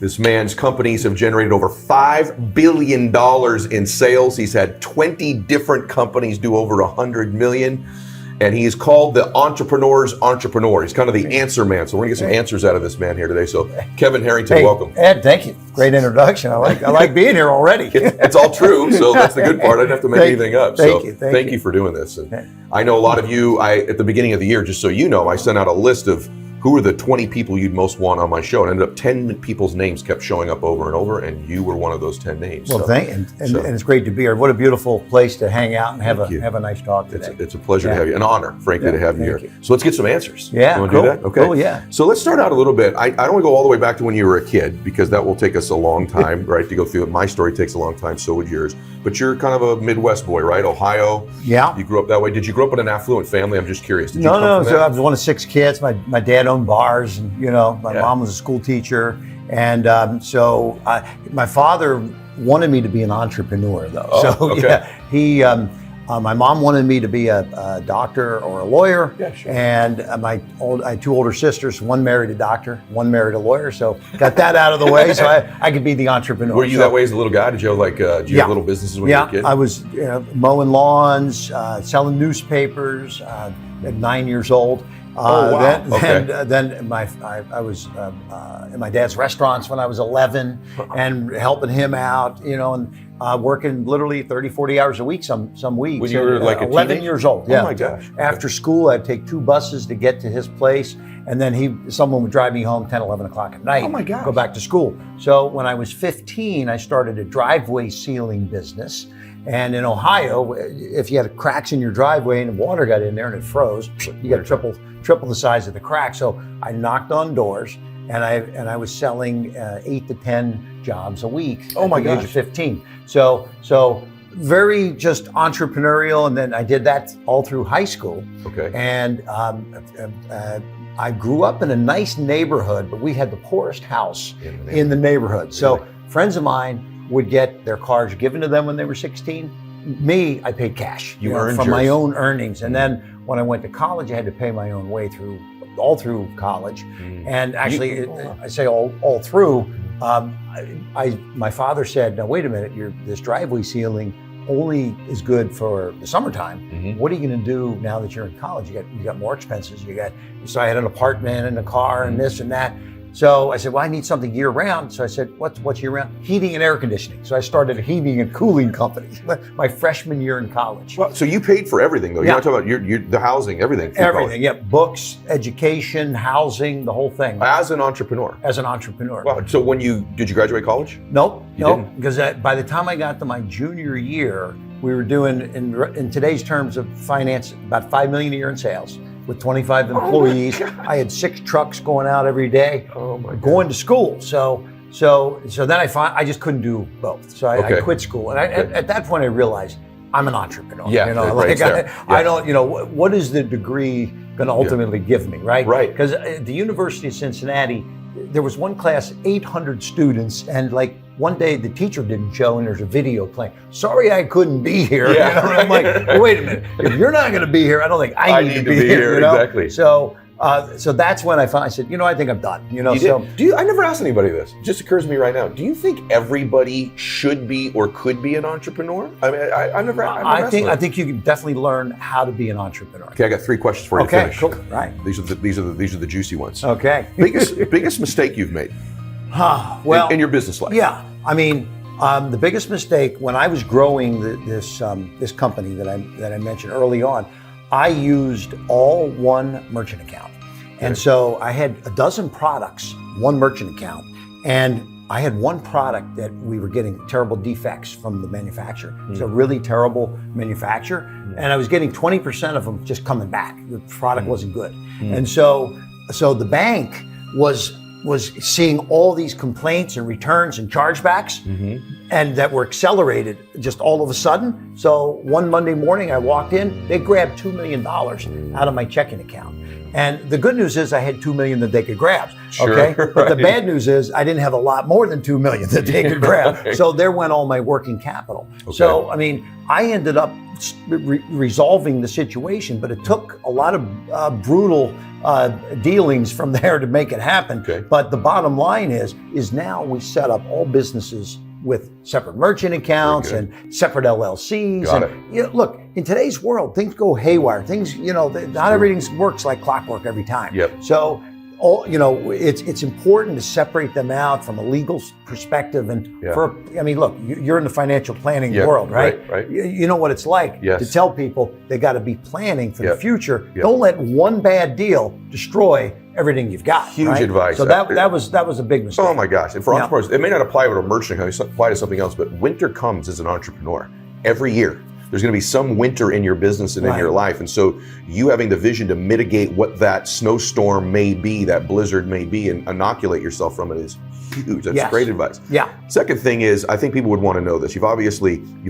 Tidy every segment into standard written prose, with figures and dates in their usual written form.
This man's companies have generated over $5 billion in sales. He's had 20 different companies do over $100 million. And he is called the entrepreneur's entrepreneur. He's kind of the answer man. So we're gonna get some answers out of this man here today. So Kevin Harrington, welcome. Ed, thank you. Great introduction. I like being here already. It's all true. So that's the good part. I didn't have to make anything up. Thank you for doing this. And I know a lot of you, at the beginning of the year, just so you know, I sent out a list of who are the 20 people you'd most want on my show. And ended up 10 people's names kept showing up over and over, and you were one of those 10 names. Well, and it's great to be here. What a beautiful place to hang out and have a nice talk today. It's a pleasure to have you. An honor, frankly, to have you here. So let's get some answers. Yeah, you want to do that? Okay. Oh, yeah. So let's start out a little bit. I don't want to go all the way back to when you were a kid, because that will take us a long time, right, to go through it. My story takes a long time, so would yours. But you're kind of a Midwest boy, right? Ohio. Yeah. You grew up that way. Did you grow up in an affluent family? I'm just curious. Did you No. So I was one of 6 kids. My dad owned bars, and my mom was a school teacher, and so my father wanted me to be an entrepreneur, though. My mom wanted me to be a doctor or a lawyer, and I had 2 older sisters. One married a doctor, one married a lawyer, so got that out of the way, so I could be the entrepreneur. Were you that way as a little guy? Did you have have little businesses when you were a kid? I was mowing lawns, selling newspapers at 9 years old. Then I was in my dad's restaurants when I was 11, and helping him out, and working literally 30, 40 hours a week some weeks. When you were like 11 years old. Oh my gosh. After school, I'd take 2 buses to get to his place, and then someone would drive me home 10, 11 o'clock at night. Oh my gosh. Go back to school. So when I was 15, I started a driveway sealing business. And in Ohio, if you had cracks in your driveway and water got in there and it froze, you got to triple the size of the crack. So I knocked on doors, and I was selling 8 to 10 jobs a week. Oh my gosh. At the age of 15. So very just entrepreneurial, and then I did that all through high school. Okay. And I grew up in a nice neighborhood, but we had the poorest house in the neighborhood. Really? So friends of mine would get their cars given to them when they were 16. Me, I paid cash. You earned from yours. my own earnings. And then when I went to college, I had to pay my own way all through college. And actually, I say all through. My father said, "Now wait a minute, this driveway sealing only is good for the summertime. What are you going to do now that you're in college? You got more expenses. So I had an apartment and a car and this and that." So I said, well, I need something year round. So I said, what's year round? Heating and air conditioning. So I started a heating and cooling company my freshman year in college. Well, so you paid for everything, though. You're not talking about the housing, everything. Everything, yeah. Books, education, housing, the whole thing. As an entrepreneur. As an entrepreneur. Wow. So did you graduate college? Nope. Didn't? Because by the time I got to my junior year, we were doing, in today's terms of finance, about $5 million a year in sales. With 25 employees. I had 6 trucks going out every day, going to school. So then I just couldn't do both. So I quit school. And at that point I realized I'm an entrepreneur. I don't, what is the degree going to ultimately give me, right? Right. Because at the University of Cincinnati, there was one class, 800 students, and one day the teacher didn't show, and there's a video playing. Sorry, I couldn't be here. Yeah. I'm like, well, wait a minit. If you're not going to be here, I don't think I need to be here. Exactly. So that's when I said, I think I'm done. I never asked anybody this. It just occurs to me right now. Do you think everybody should be or could be an entrepreneur? I mean, I never. I think you can definitely learn how to be an entrepreneur. Okay, I got 3 questions for you. Okay, to finish. cool. Right. These are the juicy ones. Okay. Biggest mistake you've made. Well, in your business life. Yeah, I mean, the biggest mistake when I was growing this company that I mentioned early on, I used all one merchant account, and so I had a dozen products, one merchant account, and I had one product that we were getting terrible defects from the manufacturer. It's a really terrible manufacturer, and I was getting 20% of them just coming back. The product wasn't good, and so the bank was seeing all these complaints and returns and chargebacks, and that were accelerated just all of a sudden. So one Monday morning I walked in, they grabbed $2 million out of my checking account. And the good news is I had $2 million that they could grab, okay? Right. But the bad news is I didn't have a lot more than $2 million that they could grab. So there went all my working capital. Okay. So, I mean, I ended up resolving the situation, but it took a lot of brutal dealings from there to make it happen. Okay. But the bottom line is now we set up all businesses with separate merchant accounts and separate LLCs. Got and you know, look, in today's world, things go haywire. Things, you know, not everything works like clockwork every time. Yep. So, you know, it's important to separate them out from a legal perspective. And I mean, look, you're in the financial planning world, right? Right. You know what it's like to tell people they got to be planning for the future. Don't let one bad deal destroy everything you've got. Huge advice. So that was a big mistake. Oh my gosh! And for entrepreneurs, it may not apply to a merchant company, it apply to something else. But winter comes as an entrepreneur every year. There's going to be some winter in your business and in your life, and so you having the vision to mitigate what that snowstorm may be, that blizzard may be, and inoculate yourself from it is huge. That's great advice. Yeah. Second thing is, I think people would want to know this. You've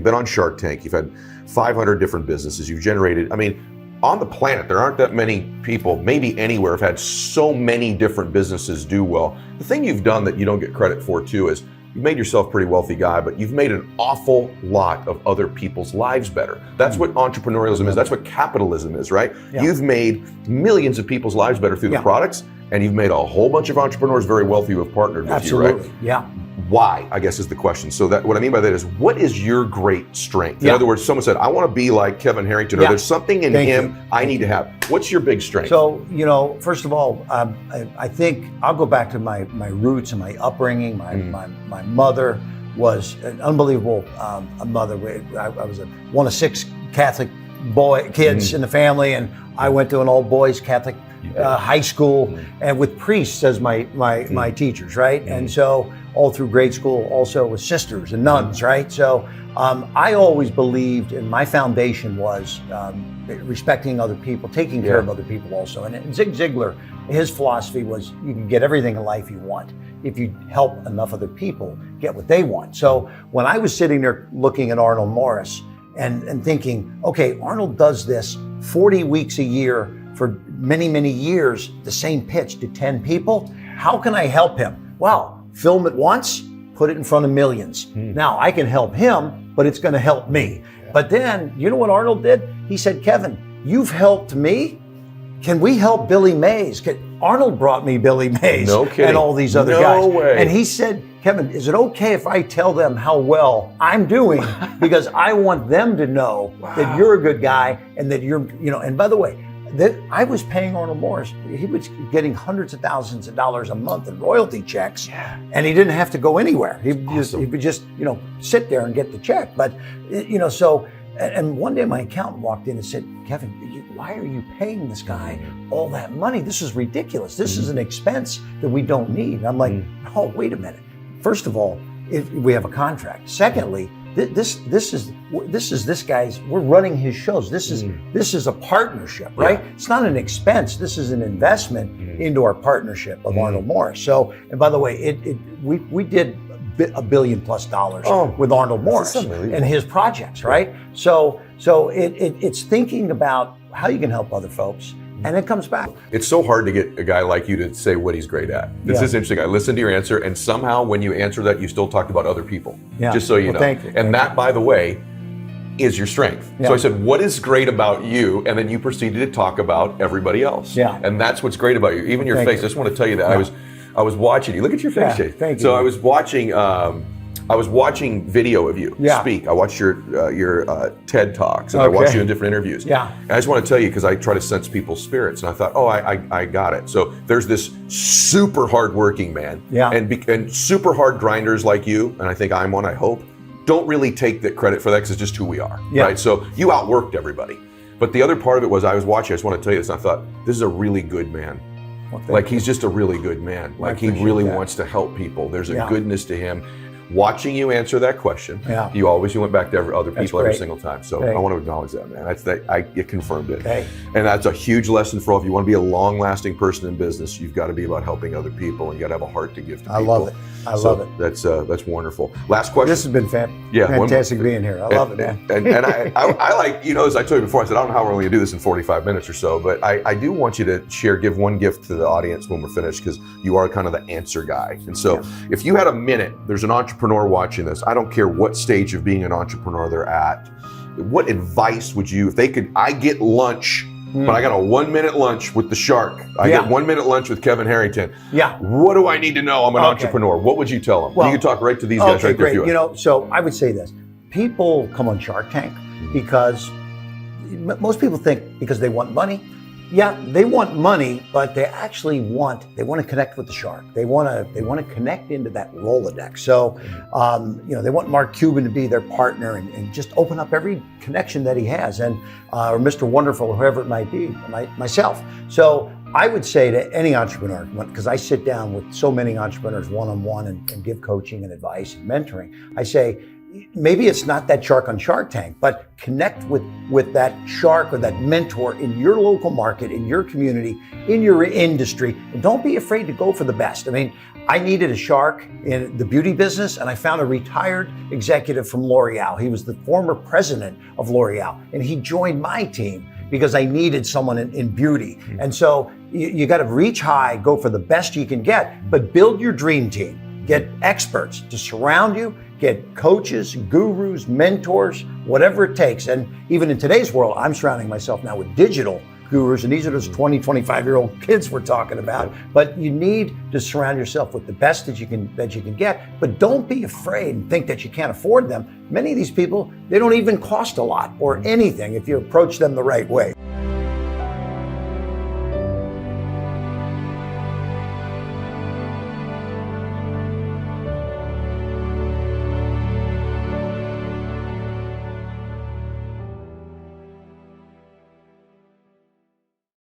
been on Shark Tank. You've had 500 different businesses. You've generated. I mean, on the planet, there aren't that many people, maybe anywhere, have had so many different businesses do well. The thing you've done that you don't get credit for too is you've made yourself a pretty wealthy guy, but you've made an awful lot of other people's lives better. That's what entrepreneurialism is. That's what capitalism is, right? Yeah. You've made millions of people's lives better through the products, and you've made a whole bunch of entrepreneurs very wealthy who have partnered with you, right? Yeah. Why, I guess, is the question. So that what I mean by that is, what is your great strength? In other words, someone said, I want to be like Kevin Harrington, or there's something in him I need to have. What's your big strength? So, you know, first of all, I think I'll go back to my roots and my upbringing. My mother was an unbelievable mother. I was one of 6 Catholic kids in the family, and I went to an all-boys Catholic high school, and with priests as my teachers, right? And so all through grade school, also with sisters and nuns, right? So I always believed, and my foundation was respecting other people, taking care of other people also. And Zig Ziglar, his philosophy was you can get everything in life you want if you help enough other people get what they want. So when I was sitting there looking at Arnold Morris and thinking, okay, Arnold does this 40 weeks a year for many, many years, the same pitch to 10 people. How can I help him? Well, film it once, put it in front of millions. Now I can help him, but it's going to help me. But then, you know what Arnold did? He said, Kevin, you've helped me. Can we help Billy Mays? Arnold brought me Billy Mays and all these other guys. No way. And he said, Kevin, is it okay if I tell them how well I'm doing? Because I want them to know that you're a good guy and that you're, you know, and by the way, I was paying Arnold Morris. He was getting hundreds of thousands of dollars a month in royalty checks, and he didn't have to go anywhere. He would just, you know, sit there and get the check. But, you know, so, and one day my accountant walked in and said, Kevin, why are you paying this guy all that money? This is ridiculous. This is an expense that we don't need. And I'm like, oh, wait a minute. First of all, we have a contract. Secondly, this is this guy's. We're running his shows. This is a partnership, right? It's not an expense. This is an investment into our partnership of Arnold Morris. So, and by the way, we did $1 billion+ with Arnold Morris and his projects, right? So it's thinking about how you can help other folks. And it comes back. It's so hard to get a guy like you to say what he's great at. This is interesting. I listened to your answer, and somehow when you answer that, you still talked about other people. Just so you know. Thank you. And that, by the way, is your strength. So I said, what is great about you? And then you proceeded to talk about everybody else. And that's what's great about you. Even your face. I just want to tell you that. I was watching you. Look at your face, Jay. Thank you. So I was watching video of you speak. I watched your TED Talks, and I watched you in different interviews. And I just want to tell you, because I try to sense people's spirits, and I thought, oh, I got it. So there's this super hardworking man, and super hard grinders like you, and I think I'm one, I hope, don't really take the credit for that because it's just who we are, right? So you outworked everybody. But the other part of it was I was watching, I just want to tell you this, and I thought, this is a really good man. Like, he's just a really really good man. Like, he really wants to help people. There's a goodness to him. Watching you answer that question, you went back to other people every single time. So I want to acknowledge that, man. It confirmed it. And that's a huge lesson for all. If you want to be a long-lasting person in business, you've got to be about helping other people, and you got to have a heart to give to people. I love it. I love it. That's wonderful. Last question. This has been fantastic being here. I love it, man. And I like, you know, as I told you before, I said, I don't know how we're going to do this in 45 minutes or so, but I do want you to give one gift to the audience when we're finished, because you are kind of the answer guy. And so if you had a minute, there's an entrepreneur watching this. I don't care what stage of being an entrepreneur they're at. what advice would you, if they could, I get lunch, but I got a 1 minute lunch with the shark. I get 1 minute lunch with Kevin Harrington. Yeah. What do I need to know? I'm an entrepreneur. What would you tell them? Well, you can talk right to these guys right there. Great. You know, so I would say this. People come on Shark Tank because most people think because they want money. Yeah, they want money, but they actually want to connect with the shark. They want to connect into that Rolodex. So, you know, they want Mark Cuban to be their partner and just open up every connection that he has, and or Mr. Wonderful, or whoever it might be, myself. So I would say to any entrepreneur, because I sit down with so many entrepreneurs one-on-one and give coaching and advice and mentoring, I say, maybe it's not that shark on Shark Tank, but connect with that shark or that mentor in your local market, in your community, in your industry, and don't be afraid to go for the best. I mean, I needed a shark in the beauty business, and I found a retired executive from L'Oreal. He was the former president of L'Oreal, and he joined my team because I needed someone in beauty. And so you got to reach high, go for the best you can get, but build your dream team. Get experts to surround you, get coaches, gurus, mentors, whatever it takes. And even in today's world, I'm surrounding myself now with digital gurus, and these are those 20, 25-year-old kids we're talking about. But you need to surround yourself with the best that you can get, but don't be afraid and think that you can't afford them. Many of these people, they don't even cost a lot or anything if you approach them the right way.